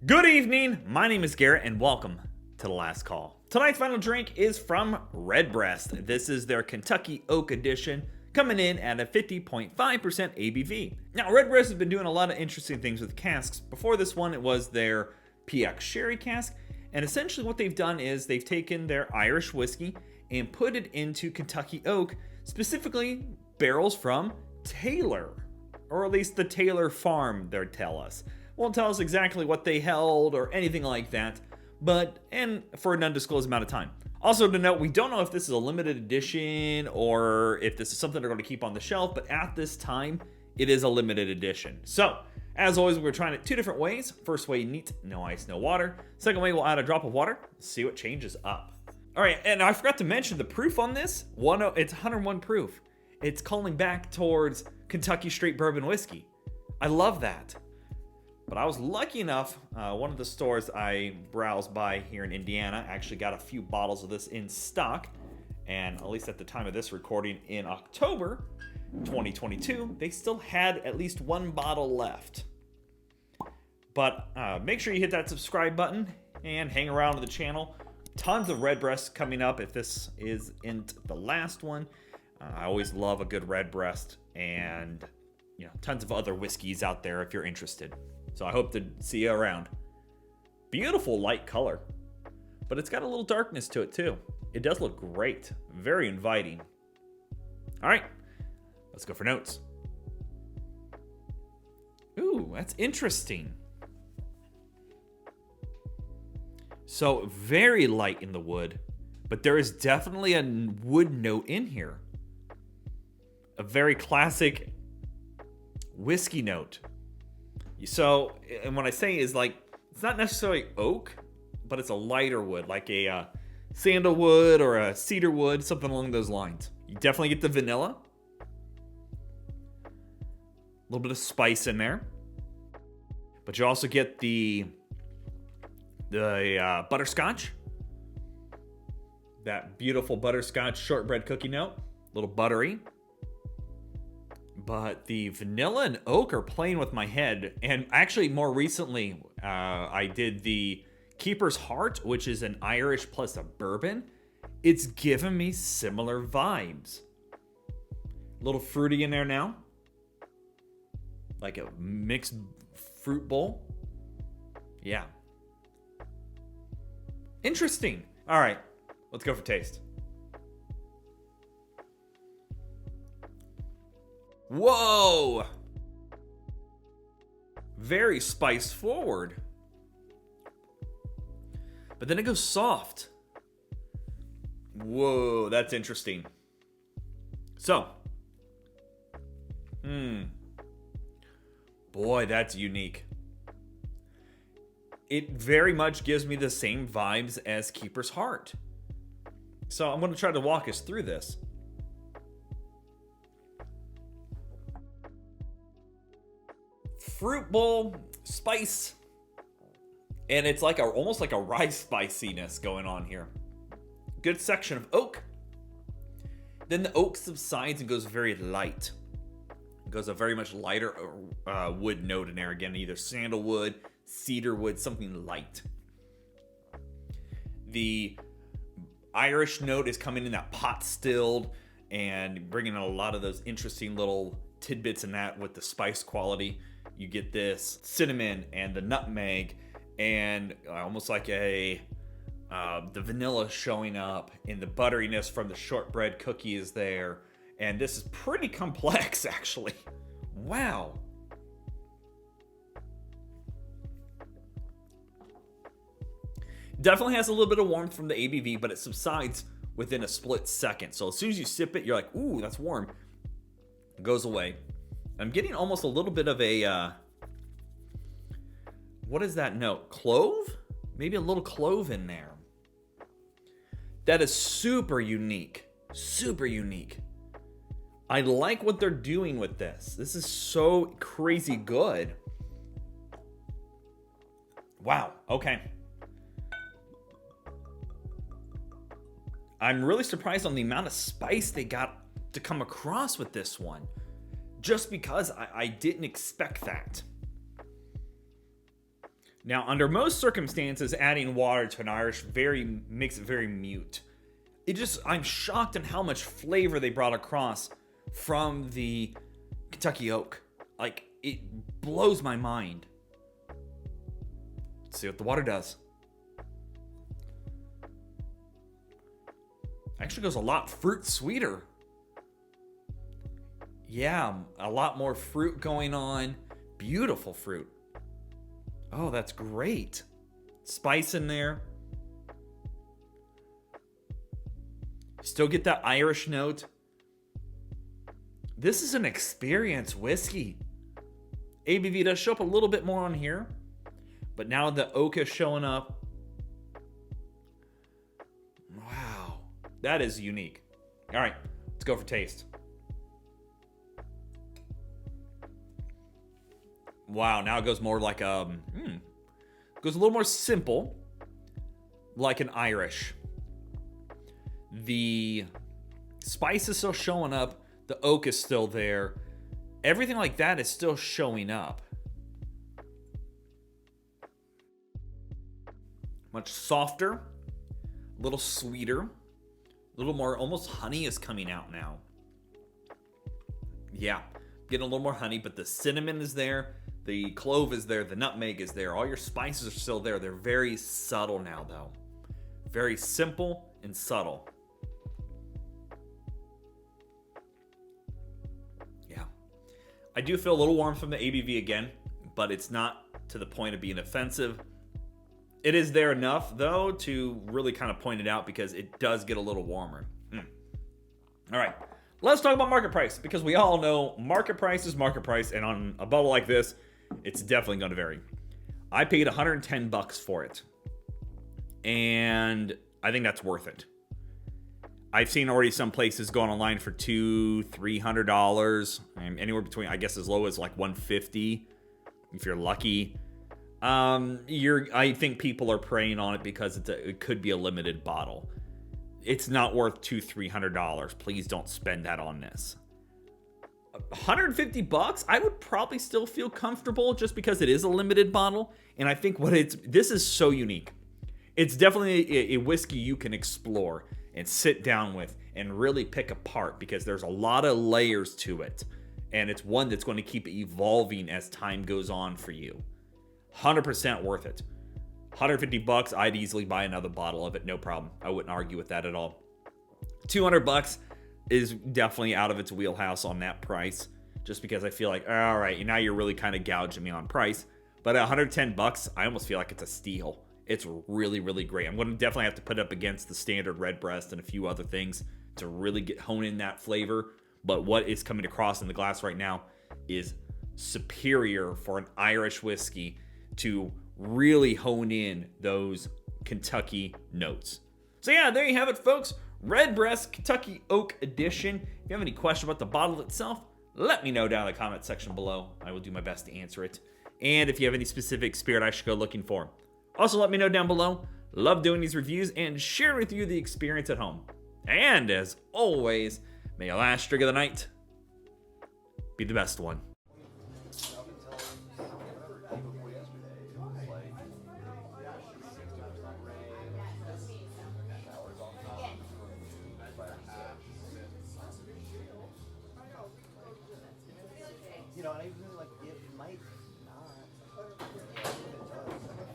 Good evening, my name is Garrett and welcome to The Last Call. Tonight's final drink is from Redbreast. This is their Kentucky Oak Edition, coming in at a 50.5% ABV. Now, Redbreast has been doing a lot of interesting things with casks. Before this one, it was their PX Sherry cask, and essentially what they've done is they've taken their Irish whiskey and put it into Kentucky Oak, specifically barrels from Taylor, or at least the Taylor farm, they'll tell us. Won't tell us exactly what they held or anything like that, and for an undisclosed amount of time. Also to note, we don't know if this is a limited edition or if this is something they're going to keep on the shelf, but at this time, it is a limited edition. So, as always, we're trying it two different ways. First way, neat, no ice, no water. Second way, we'll add a drop of water, see what changes up. All right, and I forgot to mention the proof on this. It's 101 proof. It's calling back towards Kentucky straight bourbon whiskey. I love that. But I was lucky enough, one of the stores I browsed by here in Indiana actually got a few bottles of this in stock. And at least at the time of this recording in October 2022, they still had at least one bottle left. But make sure you hit that subscribe button and hang around to the channel. Tons of Redbreast coming up if this isn't the last one. I always love a good Redbreast, and tons of other whiskeys out there if you're interested. So I hope to see you around. Beautiful light color, but it's got a little darkness to it too. It does look great, very inviting. All right, let's go for notes. Ooh, that's interesting. So very light in the wood, but there is definitely a wood note in here. A very classic whiskey note. So, and what I say is it's not necessarily oak, but it's a lighter wood, like a sandalwood or a cedar wood, something along those lines. You definitely get the vanilla. A little bit of spice in there. But you also get the butterscotch. That beautiful butterscotch shortbread cookie note. A little buttery. But the vanilla and oak are playing with my head. And actually, more recently, I did the Keeper's Heart, which is an Irish plus a bourbon. It's given me similar vibes. A little fruity in there now. Like a mixed fruit bowl. Yeah. Interesting. All right, let's go for taste. Whoa! Very spice forward. But then it goes soft. Whoa, that's interesting. So. Boy, that's unique. It very much gives me the same vibes as Keeper's Heart. So I'm going to try to walk us through this. Fruit bowl, spice, and it's like almost like a rye spiciness going on here. Good section of oak. Then the oak subsides and goes very light. It goes a very much lighter wood note in there again, either sandalwood, cedar wood, something light. The Irish note is coming in that pot stilled and bringing in a lot of those interesting little tidbits in that with the spice quality. You get this cinnamon and the nutmeg and almost like the vanilla showing up, and the butteriness from the shortbread cookie is there. And this is pretty complex, actually. Wow. Definitely has a little bit of warmth from the ABV, but it subsides within a split second. So as soon as you sip it, you're like, ooh, that's warm. It goes away. I'm getting almost a little bit of a, what is that note? Clove? Maybe a little clove in there. That is super unique. Super unique. I like what they're doing with this. This is so crazy good. Wow, okay. I'm really surprised on the amount of spice they got to come across with this one. Just because I didn't expect that. Now, under most circumstances, adding water to an Irish makes it very mute. I'm shocked at how much flavor they brought across from the Kentucky oak. Like, it blows my mind. Let's see what the water does. Actually goes a lot fruit sweeter. Yeah, a lot more fruit going on. Beautiful fruit. Oh, that's great. Spice in there. Still get that Irish note. This is an experienced whiskey. ABV does show up a little bit more on here, but now the oak is showing up. Wow, that is unique. All right, let's go for taste. Wow, now it goes more like goes a little more simple, like an Irish. The spice is still showing up. The oak is still there. Everything like that is still showing up. Much softer, a little sweeter, a little more, almost honey is coming out now. Yeah, getting a little more honey, but the cinnamon is there. The clove is there. The nutmeg is there. All your spices are still there. They're very subtle now, though. Very simple and subtle. Yeah. I do feel a little warm from the ABV again, but it's not to the point of being offensive. It is there enough, though, to really kind of point it out because it does get a little warmer. All right. Let's talk about market price, because we all know market price is market price, and on a bottle like this, it's definitely going to vary. I paid $110 for it, and I think that's worth it. I've seen already some places going online for $200-$300, and anywhere between, I guess, as low as like $150 if you're lucky. I think people are preying on it because it could be a limited bottle. It's not worth $200-$300. Please don't spend that on this. $150, I would probably still feel comfortable just because it is a limited bottle. And I think this is so unique. It's definitely a whiskey you can explore and sit down with and really pick apart, because there's a lot of layers to it. And it's one that's going to keep evolving as time goes on for you. 100% worth it. $150, I'd easily buy another bottle of it, no problem. I wouldn't argue with that at all. $200 is definitely out of its wheelhouse on that price, just because I feel like, all right, now you're really kind of gouging me on price. But at $110, I almost feel like it's a steal. It's really, really great. I'm going to definitely have to put it up against the standard Redbreast and a few other things to really hone in that flavor. But what is coming across in the glass right now is superior for an Irish whiskey to really hone in those Kentucky notes. So yeah, there you have it, folks. Redbreast Kentucky Oak Edition. If you have any question about the bottle itself, let me know down in the comment section below. I will do my best to answer it. And if you have any specific spirit I should go looking for, also let me know down below. Love doing these reviews and sharing with you the experience at home. And as always, may your last drink of the night be the best one.